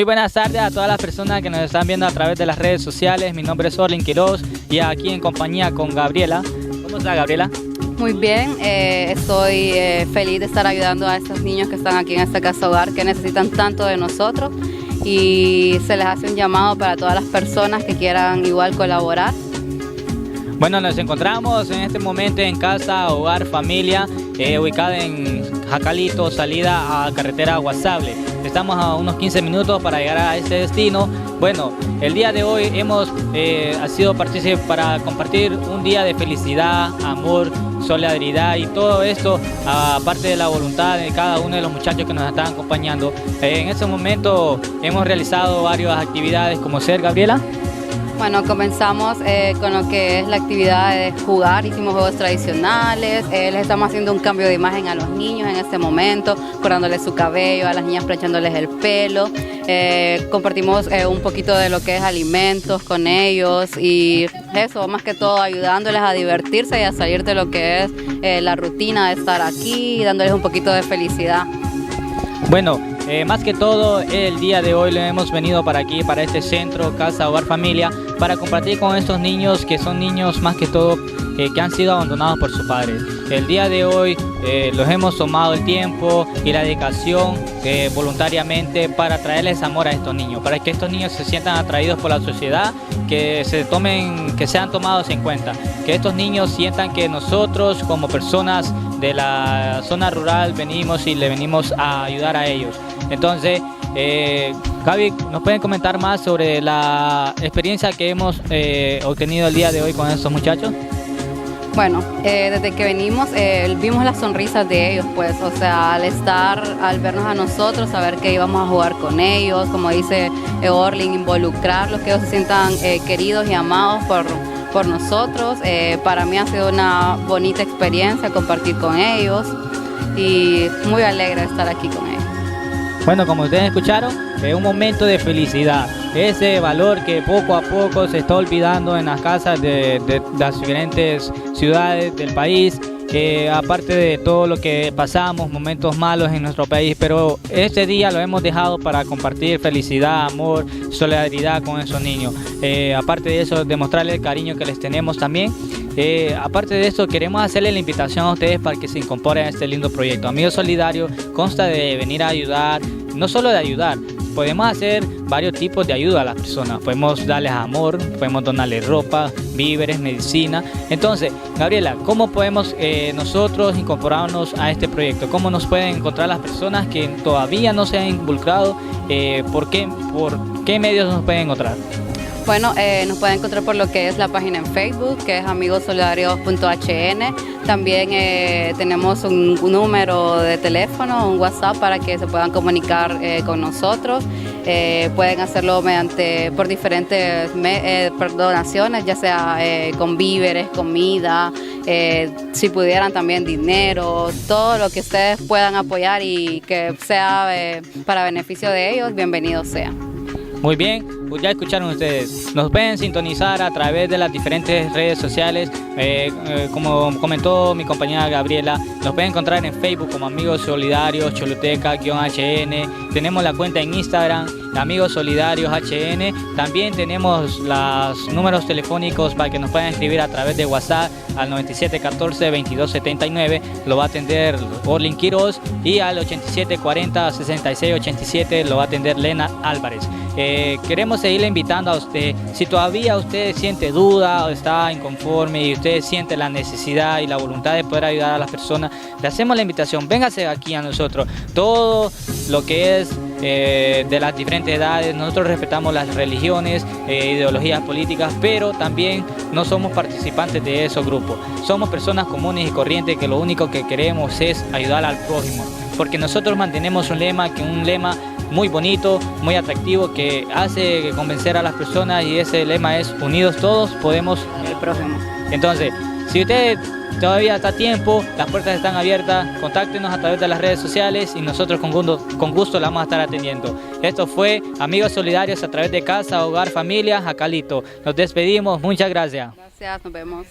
Muy buenas tardes a todas las personas que nos están viendo a través de las redes sociales. Mi nombre es Orlin Quiroz y aquí en compañía con Gabriela. ¿Cómo está, Gabriela? Muy bien, estoy feliz de estar ayudando a estos niños que están aquí en esta casa hogar que necesitan tanto de nosotros, y se les hace un llamado para todas las personas que quieran igual colaborar. Bueno, nos encontramos en este momento en Casa Hogar Familia, ubicada en Jacalito, salida a carretera Guasable. Estamos a unos 15 minutos para llegar a este destino. Bueno, el día de hoy hemos sido partícipes para compartir un día de felicidad, amor, solidaridad y todo esto, aparte de la voluntad de cada uno de los muchachos que nos están acompañando. En este momento hemos realizado varias actividades, como ser, Gabriela. Bueno, comenzamos con lo que es la actividad de jugar, hicimos juegos tradicionales, les estamos haciendo un cambio de imagen a los niños en este momento, cortándoles su cabello, a las niñas planchándoles el pelo, compartimos un poquito de lo que es alimentos con ellos y eso, más que todo ayudándoles a divertirse y a salir de lo que es la rutina de estar aquí, dándoles un poquito de felicidad. Bueno, más que todo el día de hoy lo hemos venido para aquí, para este centro Casa Hogar Familia, para compartir con estos niños que son niños más que todo que han sido abandonados por sus padres. El día de hoy los hemos tomado el tiempo y la dedicación voluntariamente para traerles amor a estos niños, para que estos niños se sientan atraídos por la sociedad, que sean tomados en cuenta, que estos niños sientan que nosotros como personas de la zona rural venimos y le venimos a ayudar a ellos. Entonces, Gaby, ¿nos pueden comentar más sobre la experiencia que hemos obtenido el día de hoy con estos muchachos? Bueno, desde que venimos vimos las sonrisas de ellos, pues, o sea, al vernos a nosotros, saber que íbamos a jugar con ellos, como dice Orlin, involucrarlos, que ellos se sientan queridos y amados por nosotros. Para mí ha sido una bonita experiencia compartir con ellos y muy alegre de estar aquí con ellos. Bueno, como ustedes escucharon, es un momento de felicidad, ese valor que poco a poco se está olvidando en las casas de las diferentes ciudades del país, aparte de todo lo que pasamos, momentos malos en nuestro país, pero este día lo hemos dejado para compartir felicidad, amor, solidaridad con esos niños. Aparte de eso, demostrarles el cariño que les tenemos también. Aparte de eso, queremos hacerle la invitación a ustedes para que se incorporen a este lindo proyecto. Amigos Solidarios consta de venir a ayudar, no solo de ayudar, podemos hacer varios tipos de ayuda a las personas. Podemos darles amor, podemos donarles ropa, víveres, medicina. Entonces, Gabriela, ¿cómo podemos nosotros incorporarnos a este proyecto? ¿Cómo nos pueden encontrar las personas que todavía no se han involucrado? ¿Por qué medios nos pueden encontrar? Bueno, nos pueden encontrar por lo que es la página en Facebook, que es amigosolidarios.hn. También tenemos un número de teléfono, un WhatsApp, para que se puedan comunicar con nosotros. Pueden hacerlo por diferentes donaciones, ya sea con víveres, comida, si pudieran también dinero, todo lo que ustedes puedan apoyar y que sea para beneficio de ellos, bienvenido sea. Muy bien, pues ya escucharon ustedes, nos pueden sintonizar a través de las diferentes redes sociales, como comentó mi compañera Gabriela, nos pueden encontrar en Facebook como Amigos Solidarios Choluteca-HN, tenemos la cuenta en Instagram, Amigos Solidarios HN, también tenemos los números telefónicos para que nos puedan escribir a través de WhatsApp al 9714-2279, lo va a atender Orlin Quiroz, y al 8740-6687 lo va a atender Lena Álvarez. Queremos seguirle invitando a usted, si todavía usted siente duda o está inconforme y usted siente la necesidad y la voluntad de poder ayudar a las personas, le hacemos la invitación, véngase aquí a nosotros. Todo lo que es de las diferentes edades, nosotros respetamos las religiones, ideologías políticas, pero también no somos participantes de esos grupos, somos personas comunes y corrientes que lo único que queremos es ayudar al prójimo, porque nosotros mantenemos un lema muy bonito, muy atractivo, que hace convencer a las personas, y ese lema es: unidos todos podemos el prójimo. Entonces, si usted todavía está a tiempo, las puertas están abiertas, contáctenos a través de las redes sociales y nosotros con gusto la vamos a estar atendiendo. Esto fue Amigos Solidarios a través de Casa Hogar Familia Jacalito. Nos despedimos, muchas gracias. Gracias, nos vemos.